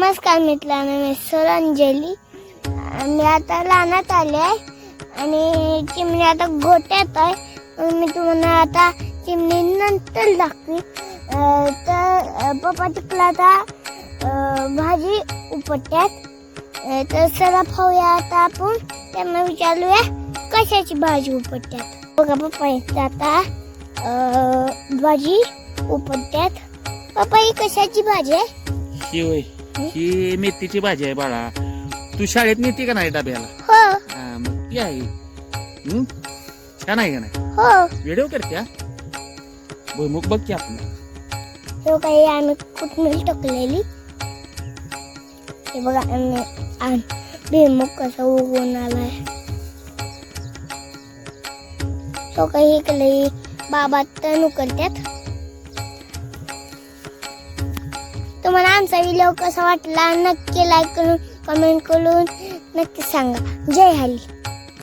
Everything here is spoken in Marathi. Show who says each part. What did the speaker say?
Speaker 1: नमस्कार मित्रांनो, मी सुरंजली. मी आता रानात आले आहे आणि चिमणी आता गोट्यात आहे. मी तुम्हाला आता चिमणी नंतर दाखवी. तर पप्पा तिकडे आता भाजी उपटतात. तर चला पाहूया आता आपण त्यांना विचारूया कशाची भाजी उपटतात. बघा पप्पा इथे आता भाजी उपटतात. पप्पा ही कशाची भाजी आहे?
Speaker 2: ही मेथीची भाजी आहे बाळा. तू शाळेत नेते का नाही डब्याला?
Speaker 1: हो.
Speaker 2: मग ती आहे. छान आहे का नाही?
Speaker 1: हो.
Speaker 2: व्हिडिओ करते मग बघ की आपण.
Speaker 1: हे काही आम्ही कोथमीर टाकलेली. हे बघा भुईमूग कसा उगवून आलाय. तो काही इकडे बाबा तण करतात. तुम्हाला आमचा व्हिडिओ कसा वाटला नक्की लाईक करून कमेंट करून नक्की सांगा. जय हरी.